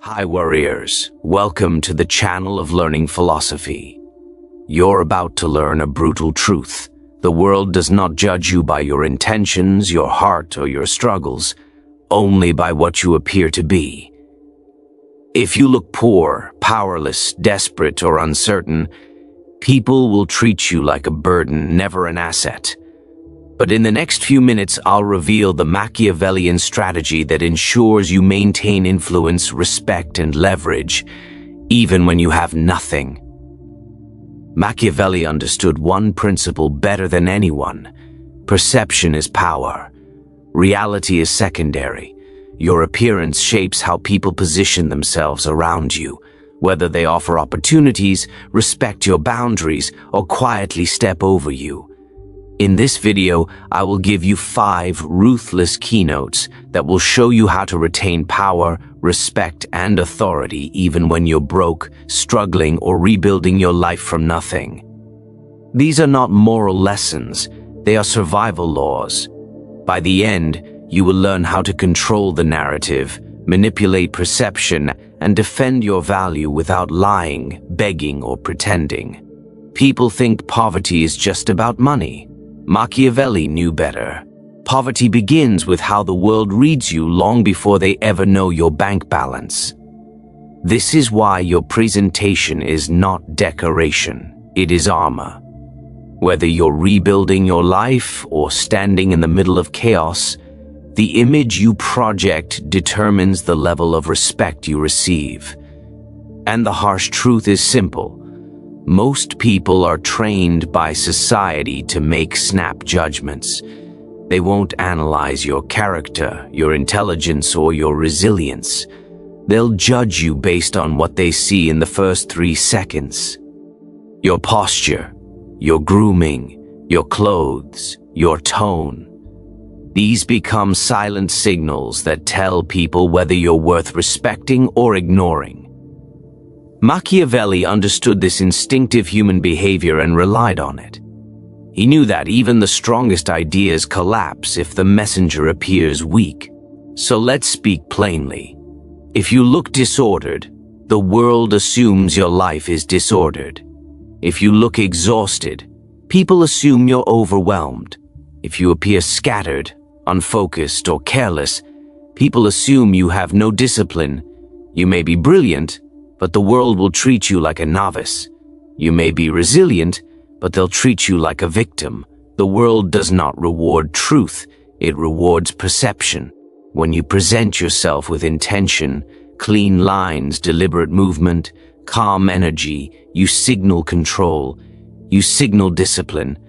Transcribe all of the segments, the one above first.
Hi warriors, welcome to the channel of learning philosophy. You're about to learn a brutal truth. The world does not judge you by your intentions, your heart, or your struggles, only by what you appear to be. If you look poor, powerless, desperate, or uncertain, people will treat you like a burden, never an asset. But in the next few minutes, I'll reveal the Machiavellian strategy that ensures you maintain influence, respect, and leverage, even when you have nothing. Machiavelli understood one principle better than anyone. Perception is power. Reality is secondary. Your appearance shapes how people position themselves around you, whether they offer opportunities, respect your boundaries, or quietly step over you. In this video, I will give you 5 ruthless keynotes that will show you how to retain power, respect, and authority even when you're broke, struggling, or rebuilding your life from nothing. These are not moral lessons, they are survival laws. By the end, you will learn how to control the narrative, manipulate perception, and defend your value without lying, begging, or pretending. People think poverty is just about money. Machiavelli knew better. Poverty begins with how the world reads you long before they ever know your bank balance. This is why your presentation is not decoration, it is armor. Whether you're rebuilding your life or standing in the middle of chaos, the image you project determines the level of respect you receive. And the harsh truth is simple. Most people are trained by society to make snap judgments. They won't analyze your character, your intelligence, or your resilience. They'll judge you based on what they see in the first 3 seconds. Your posture, your grooming, your clothes, your tone. These become silent signals that tell people whether you're worth respecting or ignoring. Machiavelli understood this instinctive human behavior and relied on it. He knew that even the strongest ideas collapse if the messenger appears weak. So let's speak plainly. If you look disordered, the world assumes your life is disordered. If you look exhausted, people assume you're overwhelmed. If you appear scattered, unfocused, or careless, people assume you have no discipline. You may be brilliant, but the world will treat you like a novice. You may be resilient, but they'll treat you like a victim. The world does not reward truth, it rewards perception. When you present yourself with intention, clean lines, deliberate movement, calm energy, you signal control, you signal discipline.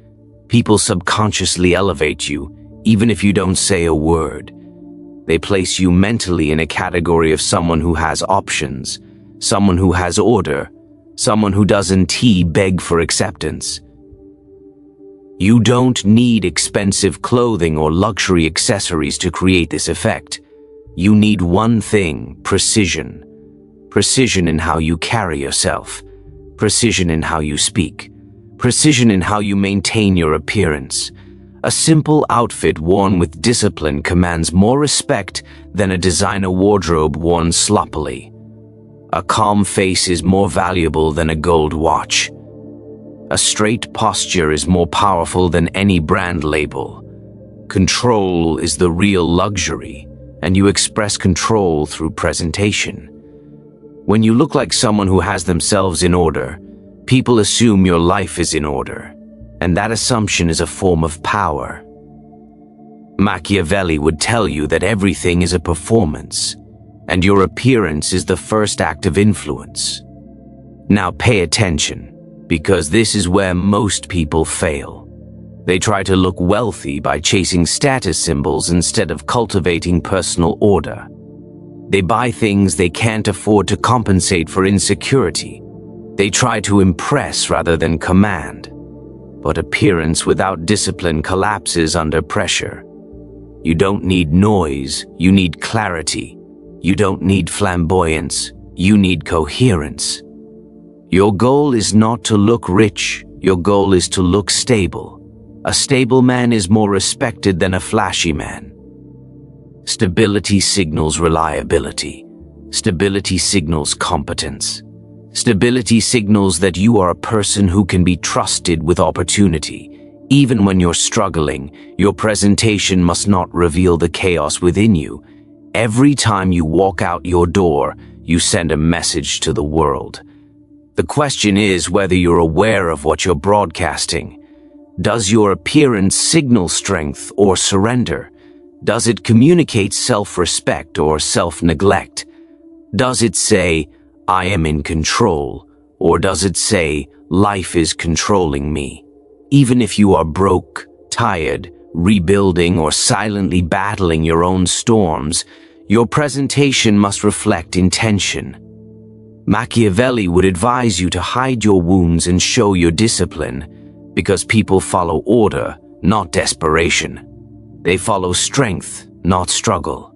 People subconsciously elevate you, even if you don't say a word. They place you mentally in a category of someone who has options, someone who has order, someone who doesn't beg for acceptance. You don't need expensive clothing or luxury accessories to create this effect. You need one thing: precision. Precision in how you carry yourself, precision in how you speak, precision in how you maintain your appearance. A simple outfit worn with discipline commands more respect than a designer wardrobe worn sloppily. A calm face is more valuable than a gold watch. A straight posture is more powerful than any brand label. Control is the real luxury, and you express control through presentation. When you look like someone who has themselves in order, people assume your life is in order, and that assumption is a form of power. Machiavelli would tell you that everything is a performance, and your appearance is the first act of influence. Now pay attention, because this is where most people fail. They try to look wealthy by chasing status symbols instead of cultivating personal order. They buy things they can't afford to compensate for insecurity. They try to impress rather than command. But appearance without discipline collapses under pressure. You don't need noise, you need clarity. You don't need flamboyance, you need coherence. Your goal is not to look rich, your goal is to look stable. A stable man is more respected than a flashy man. Stability signals reliability. Stability signals competence. Stability signals that you are a person who can be trusted with opportunity. Even when you're struggling, your presentation must not reveal the chaos within you. Every time you walk out your door, you send a message to the world. The question is whether you're aware of what you're broadcasting. Does your appearance signal strength or surrender? Does it communicate self-respect or self-neglect? Does it say, "I am in control," or does it say, "Life is controlling me"? Even if you are broke, tired, rebuilding, or silently battling your own storms, your presentation must reflect intention. Machiavelli would advise you to hide your wounds and show your discipline, because people follow order, not desperation. They follow strength, not struggle.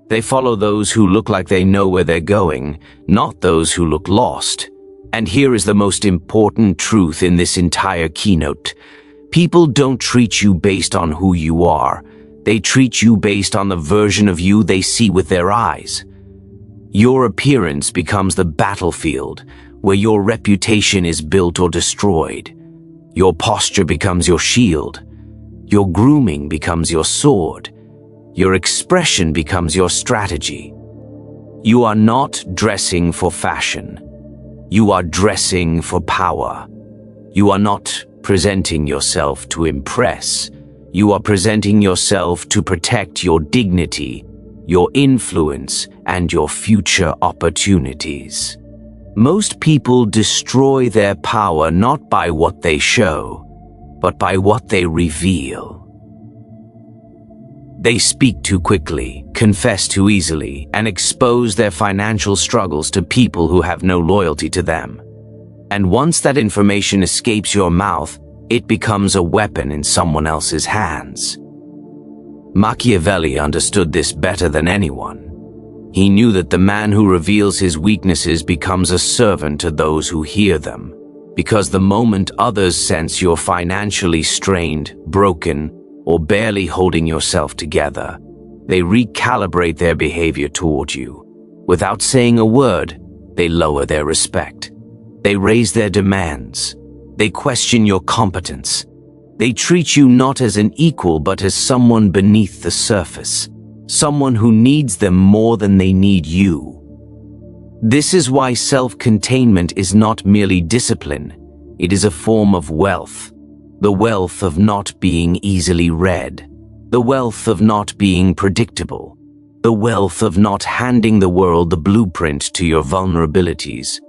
They follow those who look like they know where they're going, not those who look lost. And here is the most important truth in this entire keynote. People don't treat you based on who you are. They treat you based on the version of you they see with their eyes. Your appearance becomes the battlefield where your reputation is built or destroyed. Your posture becomes your shield. Your grooming becomes your sword. Your expression becomes your strategy. You are not dressing for fashion. You are dressing for power. You are not presenting yourself to impress. You are presenting yourself to protect your dignity, your influence, and your future opportunities. Most people destroy their power not by what they show, but by what they reveal. They speak too quickly, confess too easily, and expose their financial struggles to people who have no loyalty to them. And once that information escapes your mouth, it becomes a weapon in someone else's hands. Machiavelli understood this better than anyone. He knew that the man who reveals his weaknesses becomes a servant to those who hear them, because the moment others sense you're financially strained, broken, or barely holding yourself together, they recalibrate their behavior toward you. Without saying a word, they lower their respect. They raise their demands. They question your competence. They treat you not as an equal but as someone beneath the surface, someone who needs them more than they need you. This is why self-containment is not merely discipline, it is a form of wealth. The wealth of not being easily read, the wealth of not being predictable, the wealth of not handing the world the blueprint to your vulnerabilities.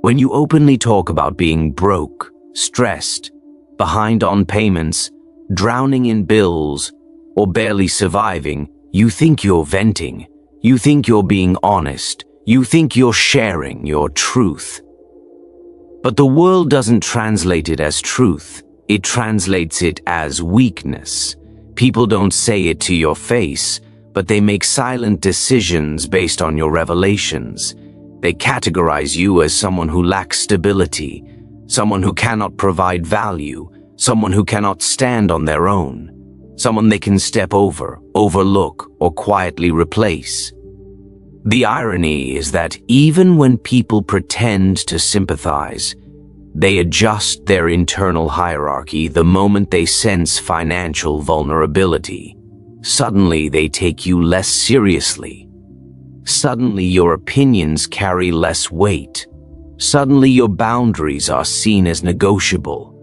When you openly talk about being broke, stressed, behind on payments, drowning in bills, or barely surviving, you think you're venting, you think you're being honest, you think you're sharing your truth. But the world doesn't translate it as truth. It translates it as weakness. People don't say it to your face, but they make silent decisions based on your revelations. They categorize you as someone who lacks stability, someone who cannot provide value, someone who cannot stand on their own, someone they can step over, overlook, or quietly replace. The irony is that even when people pretend to sympathize, they adjust their internal hierarchy the moment they sense financial vulnerability. Suddenly, they take you less seriously. Suddenly, your opinions carry less weight. Suddenly, your boundaries are seen as negotiable.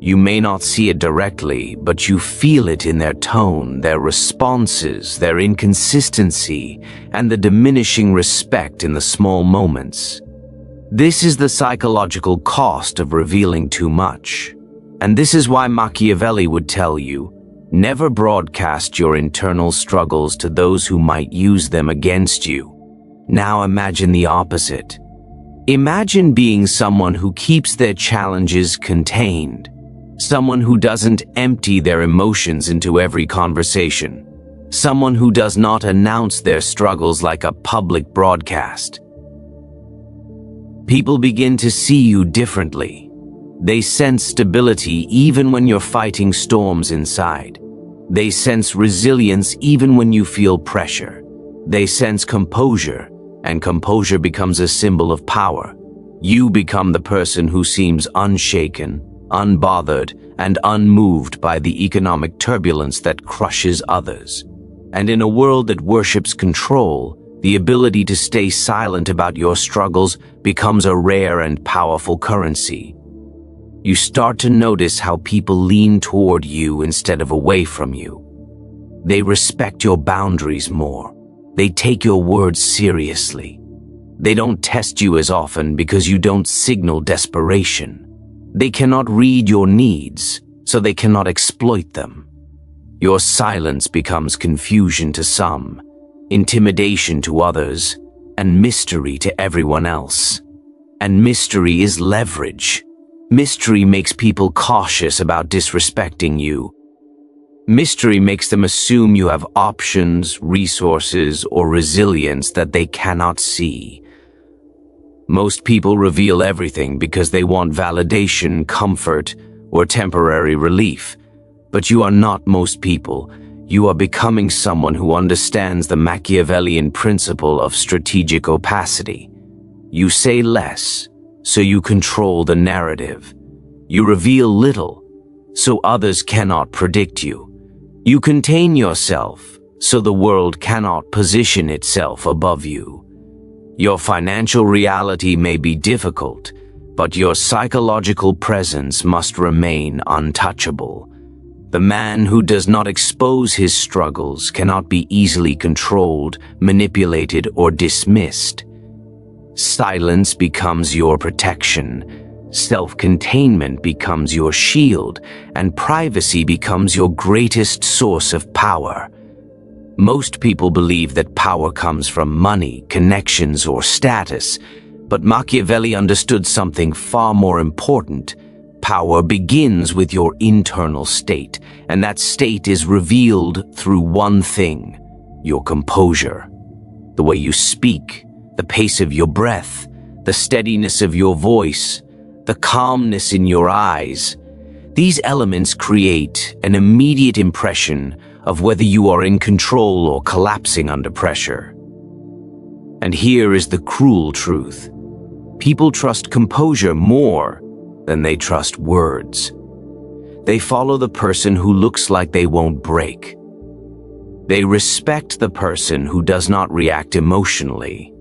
You may not see it directly, but you feel it in their tone, their responses, their inconsistency, and the diminishing respect in the small moments. This is the psychological cost of revealing too much. And this is why Machiavelli would tell you, never broadcast your internal struggles to those who might use them against you. Now imagine the opposite. Imagine being someone who keeps their challenges contained, someone who doesn't empty their emotions into every conversation, someone who does not announce their struggles like a public broadcast. People begin to see you differently. They sense stability even when you're fighting storms inside. They sense resilience even when you feel pressure. They sense composure and composure becomes a symbol of power. You become the person who seems unshaken, unbothered, and unmoved by the economic turbulence that crushes others. And in a world that worships control, the ability to stay silent about your struggles becomes a rare and powerful currency. You start to notice how people lean toward you instead of away from you. They respect your boundaries more. They take your words seriously. They don't test you as often because you don't signal desperation. They cannot read your needs, so they cannot exploit them. Your silence becomes confusion to some, intimidation to others, and mystery to everyone else. And mystery is leverage. Mystery makes people cautious about disrespecting you. Mystery makes them assume you have options, resources, or resilience that they cannot see. Most people reveal everything because they want validation, comfort, or temporary relief. But you are not most people. You are becoming someone who understands the Machiavellian principle of strategic opacity. You say less, so you control the narrative. You reveal little, so others cannot predict you. You contain yourself, so the world cannot position itself above you. Your financial reality may be difficult, but your psychological presence must remain untouchable. The man who does not expose his struggles cannot be easily controlled, manipulated, or dismissed. Silence becomes your protection. Self-containment becomes your shield, and privacy becomes your greatest source of power. Most people believe that power comes from money, connections, or status, but Machiavelli understood something far more important. Power begins with your internal state, and that state is revealed through one thing: your composure. The way you speak, the pace of your breath, the steadiness of your voice, the calmness in your eyes. These elements create an immediate impression of whether you are in control or collapsing under pressure. And here is the cruel truth. People trust composure more than they trust words. They follow the person who looks like they won't break. They respect the person who does not react emotionally.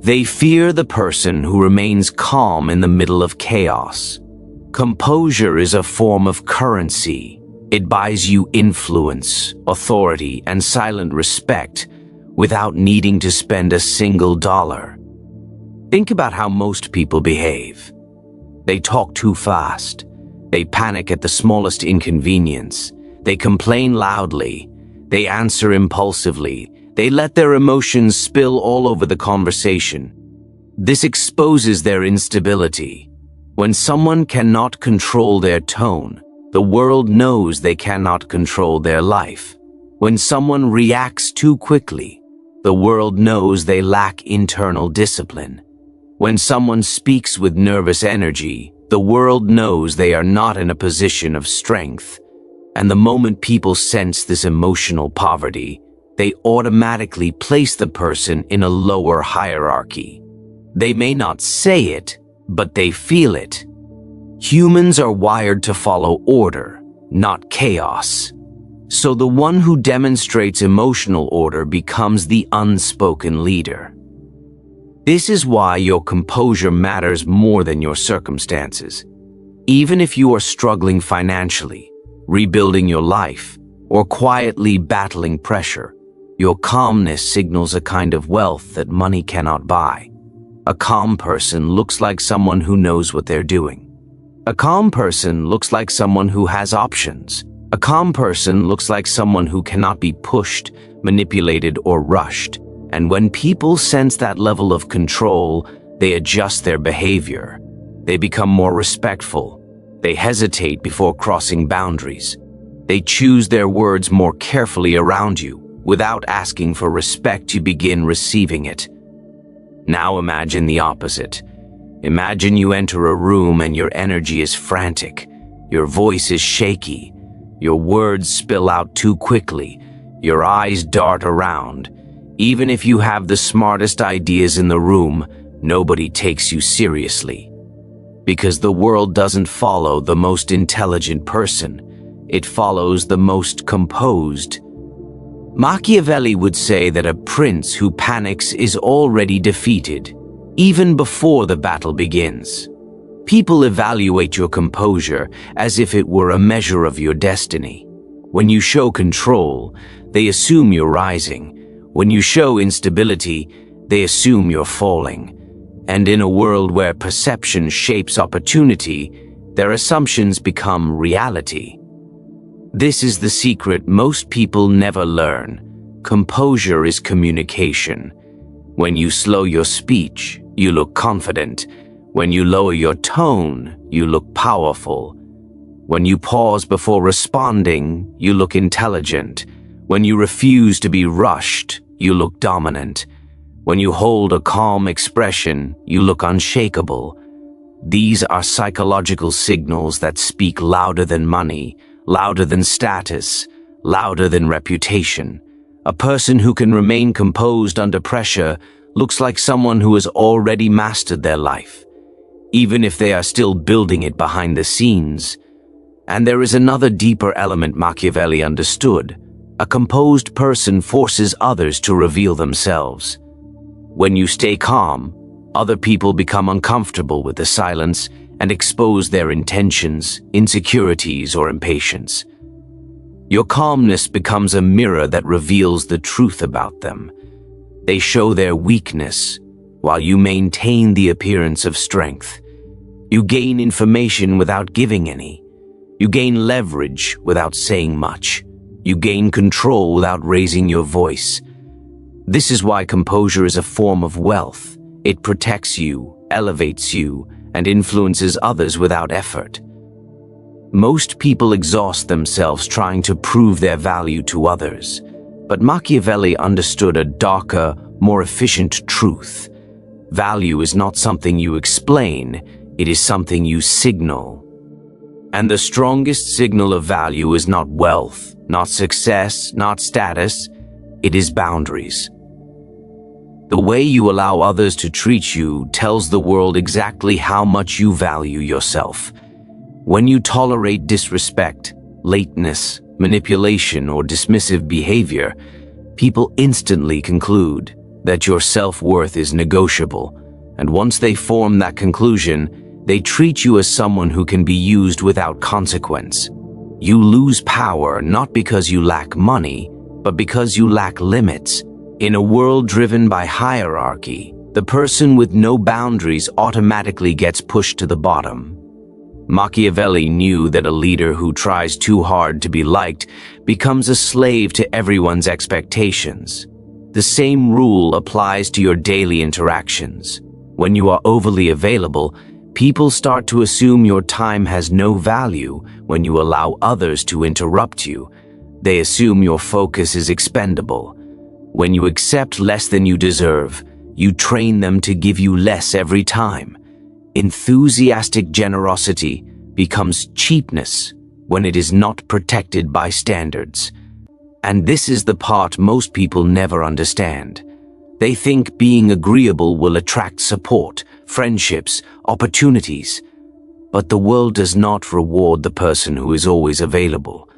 They fear the person who remains calm in the middle of chaos. Composure is a form of currency. It buys you influence, authority, and silent respect without needing to spend a single dollar. Think about how most people behave. They talk too fast. They panic at the smallest inconvenience. They complain loudly. They answer impulsively. They let their emotions spill all over the conversation. This exposes their instability. When someone cannot control their tone, the world knows they cannot control their life. When someone reacts too quickly, the world knows they lack internal discipline. When someone speaks with nervous energy, the world knows they are not in a position of strength. And the moment people sense this emotional poverty, they automatically place the person in a lower hierarchy. They may not say it, but they feel it. Humans are wired to follow order, not chaos. So the one who demonstrates emotional order becomes the unspoken leader. This is why your composure matters more than your circumstances. Even if you are struggling financially, rebuilding your life, or quietly battling pressure, your calmness signals a kind of wealth that money cannot buy. A calm person looks like someone who knows what they're doing. A calm person looks like someone who has options. A calm person looks like someone who cannot be pushed, manipulated, or rushed. And when people sense that level of control, they adjust their behavior. They become more respectful. They hesitate before crossing boundaries. They choose their words more carefully around you. Without asking for respect, you begin receiving it. Now imagine the opposite. Imagine you enter a room and your energy is frantic. Your voice is shaky. Your words spill out too quickly. Your eyes dart around. Even if you have the smartest ideas in the room, nobody takes you seriously. Because the world doesn't follow the most intelligent person, it follows the most composed. Machiavelli would say that a prince who panics is already defeated, even before the battle begins. People evaluate your composure as if it were a measure of your destiny. When you show control, they assume you're rising. When you show instability, they assume you're falling. And in a world where perception shapes opportunity, their assumptions become reality. This is the secret most people never learn. Composure is communication. When you slow your speech, you look confident. When you lower your tone, you look powerful. When you pause before responding, you look intelligent. When you refuse to be rushed, you look dominant. When you hold a calm expression, you look unshakable. These are psychological signals that speak louder than money, louder than status, louder than reputation. A person who can remain composed under pressure looks like someone who has already mastered their life, even if they are still building it behind the scenes. And there is another deeper element Machiavelli understood. A composed person forces others to reveal themselves. When you stay calm, other people become uncomfortable with the silence and expose their intentions, insecurities, or impatience. Your calmness becomes a mirror that reveals the truth about them. They show their weakness, while you maintain the appearance of strength. You gain information without giving any. You gain leverage without saying much. You gain control without raising your voice. This is why composure is a form of wealth. It protects you, elevates you, and influences others without effort. Most people exhaust themselves trying to prove their value to others, but Machiavelli understood a darker, more efficient truth. Value is not something you explain, it is something you signal. And the strongest signal of value is not wealth, not success, not status, it is boundaries. The way you allow others to treat you tells the world exactly how much you value yourself. When you tolerate disrespect, lateness, manipulation, or dismissive behavior, people instantly conclude that your self-worth is negotiable, and once they form that conclusion, they treat you as someone who can be used without consequence. You lose power not because you lack money, but because you lack limits. In a world driven by hierarchy, the person with no boundaries automatically gets pushed to the bottom. Machiavelli knew that a leader who tries too hard to be liked becomes a slave to everyone's expectations. The same rule applies to your daily interactions. When you are overly available, people start to assume your time has no value. When you allow others to interrupt you, they assume your focus is expendable. When you accept less than you deserve, you train them to give you less every time. Enthusiastic generosity becomes cheapness when it is not protected by standards. And this is the part most people never understand. They think being agreeable will attract support, friendships, opportunities. But the world does not reward the person who is always available.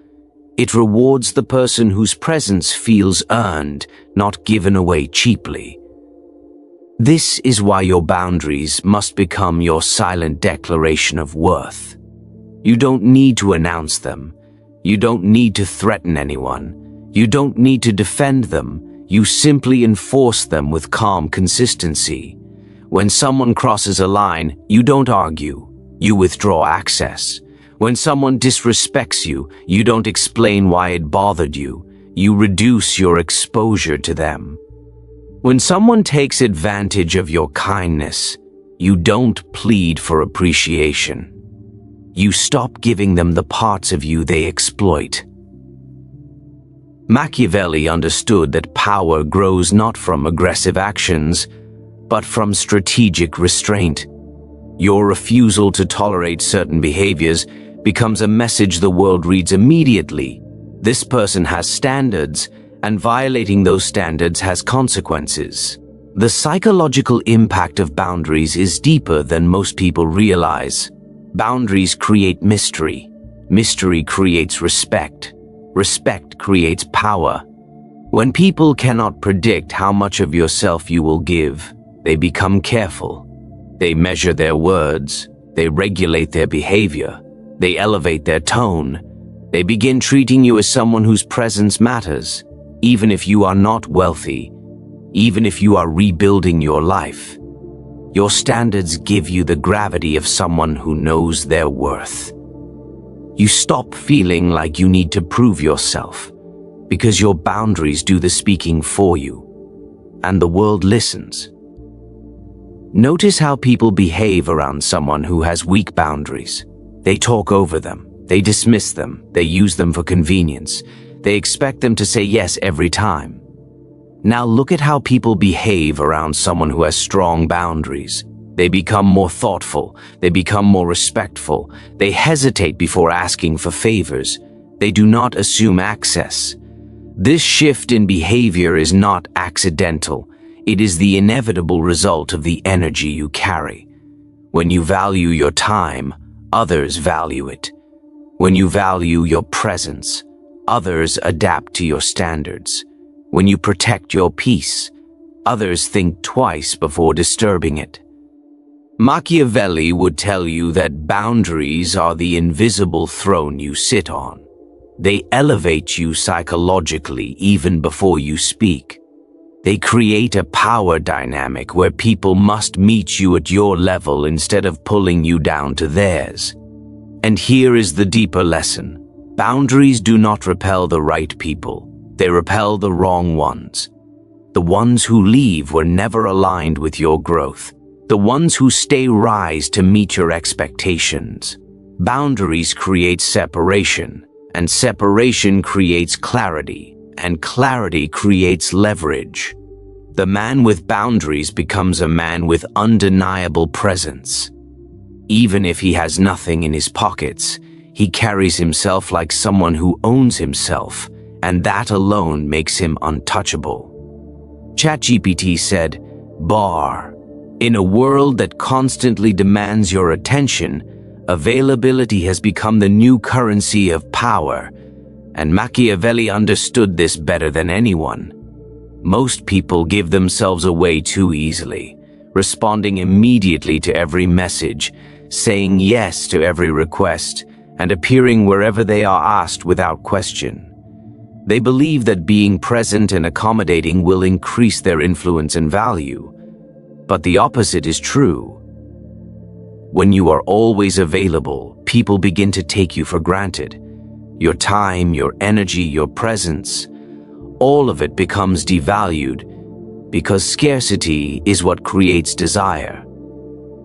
It rewards the person whose presence feels earned, not given away cheaply. This is why your boundaries must become your silent declaration of worth. You don't need to announce them. You don't need to threaten anyone. You don't need to defend them. You simply enforce them with calm consistency. When someone crosses a line, you don't argue. You withdraw access. When someone disrespects you, you don't explain why it bothered you. You reduce your exposure to them. When someone takes advantage of your kindness, you don't plead for appreciation. You stop giving them the parts of you they exploit. Machiavelli understood that power grows not from aggressive actions, but from strategic restraint. Your refusal to tolerate certain behaviors becomes a message the world reads immediately. This person has standards, and violating those standards has consequences. The psychological impact of boundaries is deeper than most people realize. Boundaries create mystery. Mystery creates respect. Respect creates power. When people cannot predict how much of yourself you will give, they become careful. They measure their words. They regulate their behavior. They elevate their tone. They begin treating you as someone whose presence matters, even if you are not wealthy, even if you are rebuilding your life. Your standards give you the gravity of someone who knows their worth. You stop feeling like you need to prove yourself, because your boundaries do the speaking for you, and the world listens. Notice how people behave around someone who has weak boundaries. They talk over them. They dismiss them. They use them for convenience. They expect them to say yes every time. Now look at how people behave around someone who has strong boundaries. They become more thoughtful. They become more respectful. They hesitate before asking for favors. They do not assume access. This shift in behavior is not accidental. It is the inevitable result of the energy you carry. When you value your time, others value it. When you value your presence, others adapt to your standards. When you protect your peace, others think twice before disturbing it. Machiavelli would tell you that boundaries are the invisible throne you sit on. They elevate you psychologically even before you speak. They create a power dynamic where people must meet you at your level instead of pulling you down to theirs. And here is the deeper lesson. Boundaries do not repel the right people. They repel the wrong ones. The ones who leave were never aligned with your growth. The ones who stay rise to meet your expectations. Boundaries create separation, and separation creates clarity, and clarity creates leverage. The man with boundaries becomes a man with undeniable presence. Even if he has nothing in his pockets, he carries himself like someone who owns himself, and that alone makes him untouchable. ChatGPT said, "Bar. In a world that constantly demands your attention, availability has become the new currency of power, and Machiavelli understood this better than anyone. Most people give themselves away too easily, responding immediately to every message, saying yes to every request, and appearing wherever they are asked without question. They believe that being present and accommodating will increase their influence and value. But the opposite is true. When you are always available, people begin to take you for granted. Your time, your energy, your presence, all of it becomes devalued because scarcity is what creates desire.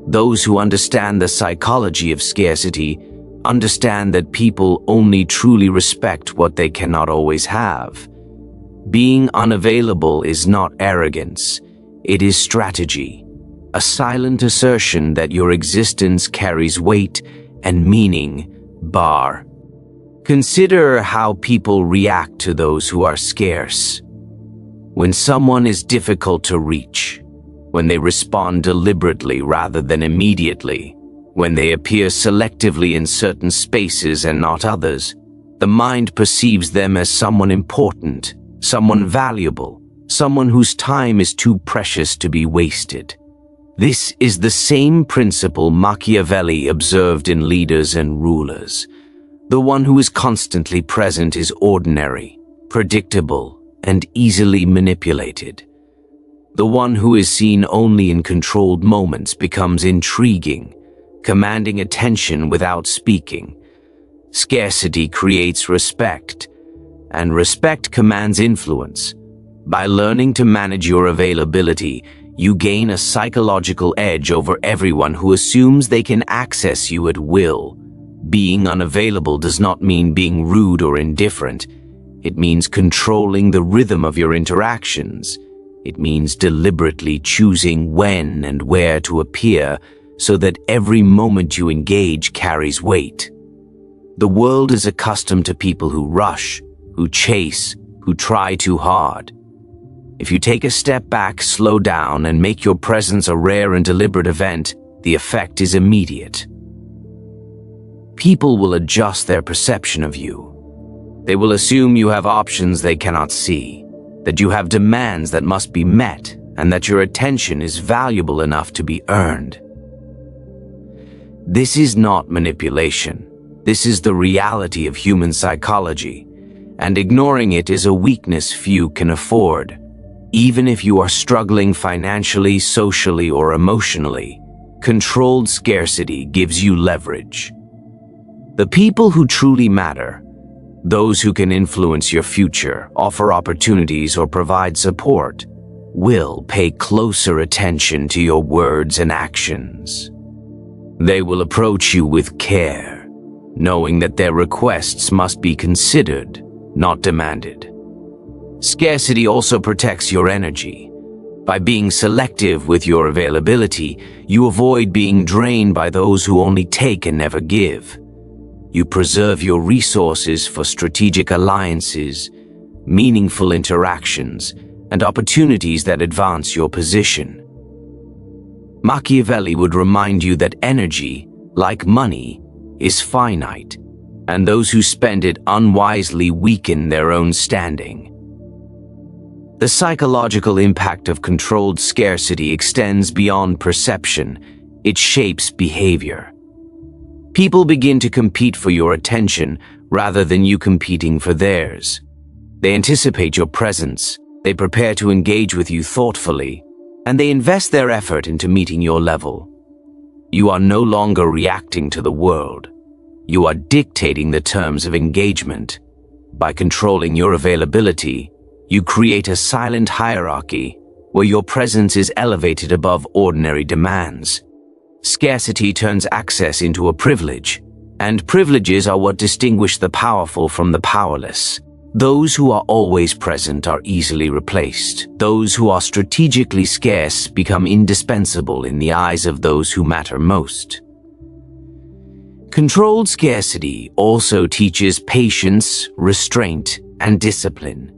Those who understand the psychology of scarcity understand that people only truly respect what they cannot always have. Being unavailable is not arrogance. It is strategy, a silent assertion that your existence carries weight and meaning. Bar. Consider how people react to those who are scarce. When someone is difficult to reach, when they respond deliberately rather than immediately, when they appear selectively in certain spaces and not others, the mind perceives them as someone important, someone valuable, someone whose time is too precious to be wasted. This is the same principle Machiavelli observed in leaders and rulers. The one who is constantly present is ordinary, predictable, and easily manipulated. The one who is seen only in controlled moments becomes intriguing, commanding attention without speaking. Scarcity creates respect, and respect commands influence. By learning to manage your availability, you gain a psychological edge over everyone who assumes they can access you at will. Being unavailable does not mean being rude or indifferent. It means controlling the rhythm of your interactions. It means deliberately choosing when and where to appear so that every moment you engage carries weight. The world is accustomed to people who rush, who chase, who try too hard. If you take a step back, slow down, and make your presence a rare and deliberate event, the effect is immediate. People will adjust their perception of you. They will assume you have options they cannot see, that you have demands that must be met, and that your attention is valuable enough to be earned. This is not manipulation. This is the reality of human psychology, and ignoring it is a weakness few can afford. Even if you are struggling financially, socially, or emotionally, controlled scarcity gives you leverage. The people who truly matter, those who can influence your future, offer opportunities, or provide support, will pay closer attention to your words and actions. They will approach you with care, knowing that their requests must be considered, not demanded. Scarcity also protects your energy. By being selective with your availability, you avoid being drained by those who only take and never give. You preserve your resources for strategic alliances, meaningful interactions, and opportunities that advance your position. Machiavelli would remind you that energy, like money, is finite, and those who spend it unwisely weaken their own standing. The psychological impact of controlled scarcity extends beyond perception. It shapes behavior. People begin to compete for your attention rather than you competing for theirs. They anticipate your presence, they prepare to engage with you thoughtfully, and they invest their effort into meeting your level. You are no longer reacting to the world. You are dictating the terms of engagement. By controlling your availability, you create a silent hierarchy where your presence is elevated above ordinary demands. Scarcity turns access into a privilege, and privileges are what distinguish the powerful from the powerless. Those who are always present are easily replaced. Those who are strategically scarce become indispensable in the eyes of those who matter most. Controlled scarcity also teaches patience, restraint, and discipline.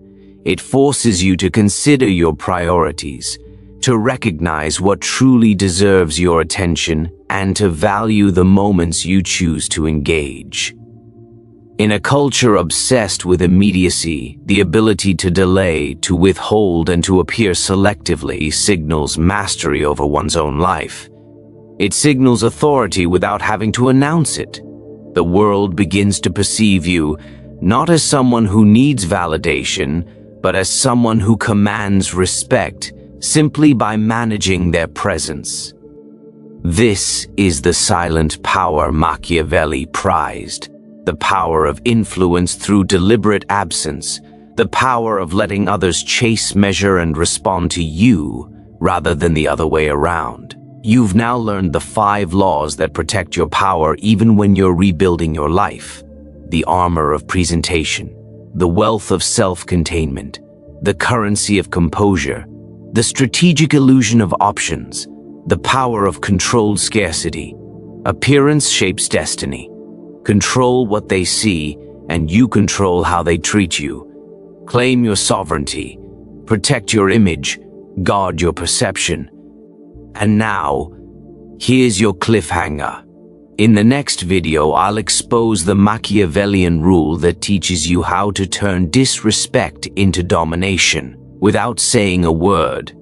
It forces you to consider your priorities, to recognize what truly deserves your attention, and to value the moments you choose to engage. In a culture obsessed with immediacy, the ability to delay, to withhold, and to appear selectively signals mastery over one's own life. It signals authority without having to announce it. The world begins to perceive you not as someone who needs validation, but as someone who commands respect simply by managing their presence. This is the silent power Machiavelli prized, the power of influence through deliberate absence, the power of letting others chase, measure, and respond to you rather than the other way around. You've now learned the 5 laws that protect your power even when you're rebuilding your life. The armor of presentation, the wealth of self-containment, the currency of composure, the strategic illusion of options, the power of controlled scarcity. Appearance shapes destiny. Control what they see, and you control how they treat you. Claim your sovereignty. Protect your image. Guard your perception. And now, here's your cliffhanger. In the next video, I'll expose the Machiavellian rule that teaches you how to turn disrespect into domination without saying a word.